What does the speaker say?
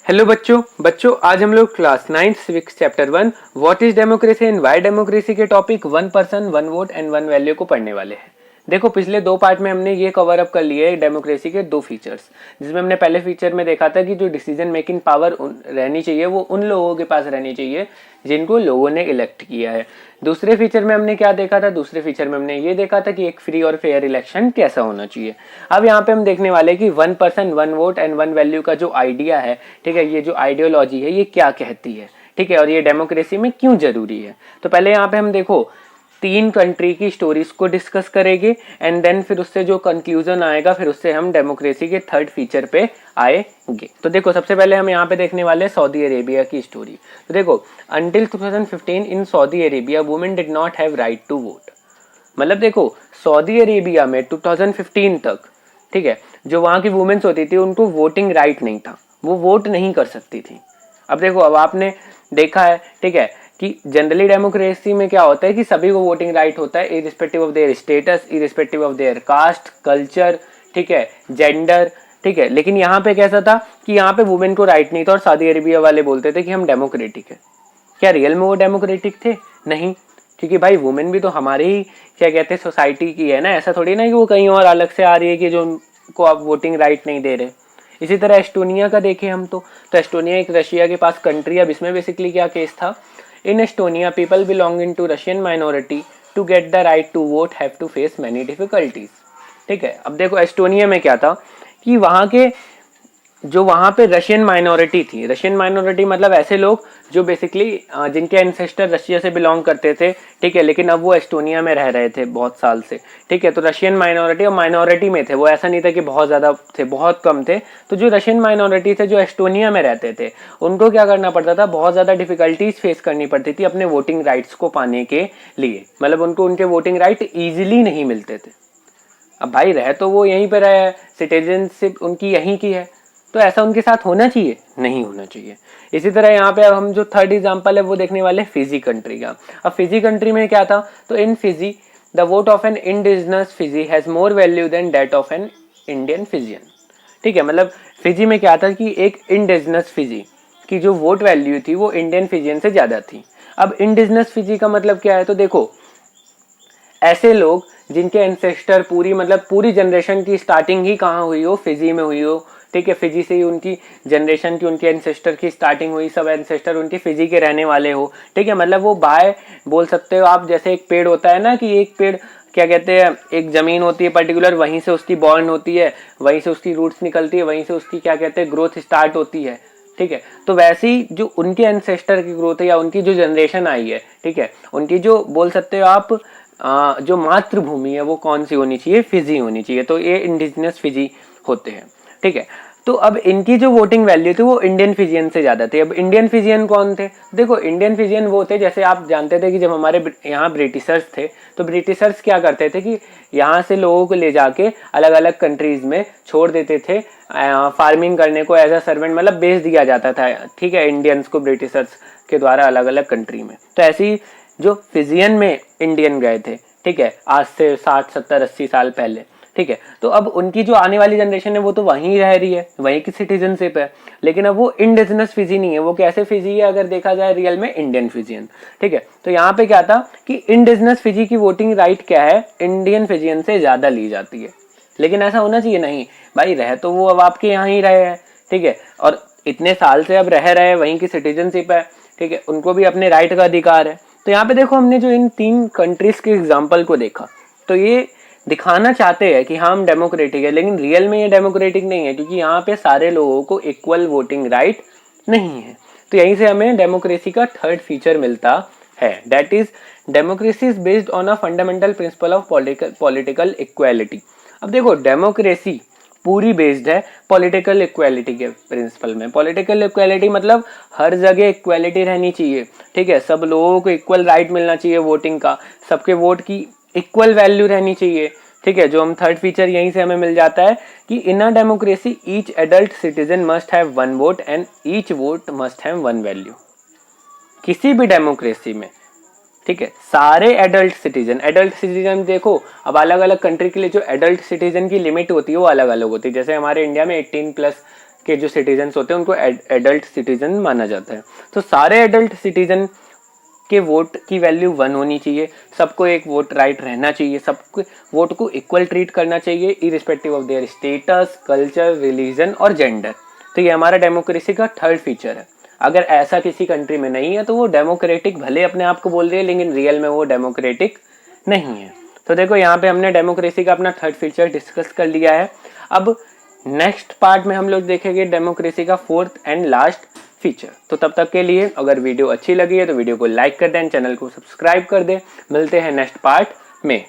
Hello बच्चों आज हम लोग class 9 civics chapter 1 what is democracy and why democracy के topic one person one vote and one value को पढ़ने वाले हैं। देखो पिछले दो पार्ट में हमने ये कवर अप कर लिए डेमोक्रेसी के दो फीचर्स, जिसमें हमने पहले फीचर में देखा था कि जो डिसीजन मेकिंग पावर रहनी चाहिए वो उन लोगों के पास रहनी चाहिए जिनको लोगों ने इलेक्ट किया है। दूसरे फीचर में हमने क्या देखा था, दूसरे फीचर में हमने ये देखा था कि एक फ्री और फेयर इलेक्शन कैसा होना चाहिए। अब यहाँ पे हम देखने वाले कि one person one vote and one value का जो आइडिया है, ठीक है, ये जो आइडियोलॉजी है ये क्या कहती है, ठीक है, और ये डेमोक्रेसी में क्यों जरूरी है। तो पहले यहाँ पे हम देखो तीन कंट्री की स्टोरीज को डिस्कस करेंगे एंड देन फिर उससे जो कंक्लूजन आएगा फिर उससे हम डेमोक्रेसी के थर्ड फीचर पे आएंगे। तो देखो सबसे पहले हम यहाँ पे देखने वाले हैं सऊदी अरेबिया की स्टोरी। तो देखो until 2015 in Saudi Arabia women did not have right to vote. मतलब देखो सऊदी अरेबिया में 2015 तक, ठीक है, जो वहां की वुमेन्स होती थी उनको वोटिंग राइट नहीं था, वो वोट नहीं कर सकती थी। अब देखो अब आपने देखा है, ठीक है, कि जनरली डेमोक्रेसी में क्या होता है कि सभी को वोटिंग राइट होता है irrespective of their status, irrespective of their caste, culture, ठीक है, जेंडर, ठीक है। लेकिन यहाँ पे कैसा था कि यहाँ पे वुमेन को राइट नहीं था और सऊदी अरेबिया वाले बोलते थे कि हम डेमोक्रेटिक है। क्या रियल में वो डेमोक्रेटिक थे? नहीं, क्योंकि भाई वुमेन भी तो हमारे ही क्या कहते हैं सोसाइटी की है ना, ऐसा थोड़ी ना कि वो कहीं और अलग से आ रही है कि जो उनको आप वोटिंग राइट नहीं दे रहे। इसी तरह एस्टोनिया का देखें हम तो एस्टोनिया एक रशिया के पास कंट्री। अब इसमें बेसिकली क्या केस था, in Estonia people belonging to Russian minority to get the right to vote have to face many difficulties. ठीक है, अब देखो एस्टोनिया में क्या था कि वहां के जो वहां पे रशियन माइनॉरिटी थी, रशियन माइनॉरिटी मतलब ऐसे लोग जो बेसिकली जिनके एंसेस्टर रशिया से बिलोंग करते थे, ठीक है, लेकिन अब वो एस्टोनिया में रह रहे थे बहुत साल से, ठीक है। तो रशियन माइनॉरिटी और माइनॉरिटी में थे, वो ऐसा नहीं था कि बहुत ज्यादा थे, बहुत कम थे। तो जो रशियन माइनॉरिटी थे जो एस्टोनिया में रहते थे उनको क्या करना पड़ता था, बहुत ज्यादा डिफिकल्टीज फेस करनी पड़ती थी अपने वोटिंग राइट्स को पाने के लिए। मतलब उनको उनके वोटिंग राइट ईजिली नहीं मिलते थे। अब भाई रह तो वो यहीं पर है, सिटीजनशिप उनकी यहीं की है, तो ऐसा उनके साथ होना चाहिए? नहीं होना चाहिए। इसी तरह यहाँ पे अब हम जो थर्ड एग्जांपल है वो देखने वाले फिजी कंट्री का। अब फिजी कंट्री में क्या था, तो in Fiji the vote of an indigenous Fiji has more value than that of an Indian Fijian. ठीक है, मतलब फिजी में क्या था कि एक इंडिजिनस फिजी की जो वोट वैल्यू थी वो इंडियन फिजियन से ज्यादा थी। अब इंडिजिनस फिजी का मतलब क्या है, तो देखो ऐसे लोग जिनके एंसेस्टर पूरी मतलब पूरी जनरेशन की स्टार्टिंग ही कहाँ हुई हो, फिजी में हुई हो, ठीक है, फिजी से ही उनकी जनरेशन की उनके एंसेस्टर की स्टार्टिंग हुई, सब एंसेस्टर उनकी फिजी के रहने वाले हो, ठीक है। मतलब वो बाय बोल सकते हो आप, जैसे एक पेड़ होता है ना कि एक पेड़ क्या कहते हैं, एक जमीन होती है पर्टिकुलर, वहीं से उसकी बॉर्न होती है, वहीं से उसकी रूट्स निकलती है, वहीं से उसकी क्या कहते हैं ग्रोथ स्टार्ट होती है, ठीक है। तो वैसी जो उनके एंसेस्टर की ग्रोथ है या उनकी जो जनरेशन आई है, ठीक है, उनकी जो बोल सकते हो आप जो मातृभूमि है वो कौन सी होनी चाहिए, फिजी होनी चाहिए। तो ये इंडिजिनस फिजी होते हैं, ठीक है। तो अब इनकी जो वोटिंग वैल्यू थी वो इंडियन फिजियन से ज्यादा थी। अब इंडियन फिजियन कौन थे, देखो इंडियन फिजियन वो थे, जैसे आप जानते थे कि जब हमारे यहाँ ब्रिटिशर्स थे तो ब्रिटिशर्स क्या करते थे कि यहाँ से लोगों को ले जाके अलग अलग कंट्रीज में छोड़ देते थे फार्मिंग करने को, एज अ सर्वेंट मतलब बेच दिया जाता था, ठीक है, इंडियंस को ब्रिटिशर्स के द्वारा अलग अलग कंट्री में। तो ऐसी जो फिजियन में इंडियन गए थे, ठीक है, आज से 60 70 80 साल पहले, ठीक है। तो अब उनकी जो आने वाली जनरेशन है वो तो वहीं रह रही है, वहीं की सिटीजनशिप है, लेकिन अब वो इंडिजिनस फिजी नहीं है, वो कैसे फिजी है अगर देखा जाए रियल में, इंडियन फिजियन, ठीक है। तो यहाँ पे क्या था कि इंडिजिनस फिजी की वोटिंग राइट क्या है, इंडियन फिजियन से ज्यादा ली जाती है। लेकिन ऐसा होना चाहिए? नहीं भाई, रह तो वो अब आपके यहाँ ही रहे हैं, ठीक है, और इतने साल से अब रह रहे, वहीं की सिटीजनशिप है, ठीक है, उनको भी अपने राइट का अधिकार है। तो यहाँ पे देखो हमने जो इन तीन कंट्रीज के एग्जाम्पल को देखा, तो ये दिखाना चाहते हैं कि हाँ हम डेमोक्रेटिक है, लेकिन रियल में ये डेमोक्रेटिक नहीं है, क्योंकि यहाँ पे सारे लोगों को इक्वल वोटिंग राइट नहीं है। तो यहीं से हमें डेमोक्रेसी का थर्ड फीचर मिलता है, that is democracy is based on a fundamental principle of political equality. अब देखो डेमोक्रेसी पूरी बेस्ड है पॉलिटिकल इक्वालिटी के प्रिंसिपल में। पॉलिटिकल इक्वालिटी मतलब हर जगह इक्वालिटी रहनी चाहिए, ठीक है, सब लोगों को इक्वल राइट मिलना चाहिए वोटिंग का, सबके वोट की इक्वल वैल्यू रहनी चाहिए, ठीक है। जो हम थर्ड फीचर यहीं से हमें मिल जाता है कि in a democracy each adult citizen must have one vote and each vote must have one value. किसी भी डेमोक्रेसी में, ठीक है, सारे एडल्ट सिटीजन देखो अब अलग अलग कंट्री के लिए जो एडल्ट सिटीजन की लिमिट होती है वो अलग अलग होती है। जैसे हमारे इंडिया में 18 प्लस के जो सिटीजन होते हैं उनको एडल्ट सिटीजन माना जाता है। तो सारे एडल्ट सिटीजन के वोट की वैल्यू 1 होनी चाहिए, सबको एक वोट राइट रहना चाहिए, सबको वोट को इक्वल ट्रीट करना चाहिए irrespective of their status, culture, religion और जेंडर। तो ये हमारा डेमोक्रेसी का थर्ड फीचर है। अगर ऐसा किसी कंट्री में नहीं है तो वो डेमोक्रेटिक भले अपने आप को बोल रही है लेकिन रियल में वो डेमोक्रेटिक नहीं है। तो देखो यहाँ पे हमने डेमोक्रेसी का अपना थर्ड फीचर डिस्कस कर लिया है। अब नेक्स्ट पार्ट में हम लोग देखेंगे डेमोक्रेसी का फोर्थ एंड लास्ट फीचर। तो तब तक के लिए अगर वीडियो अच्छी लगी है तो वीडियो को लाइक कर दें, चैनल को सब्सक्राइब कर दें। मिलते हैं नेक्स्ट पार्ट में।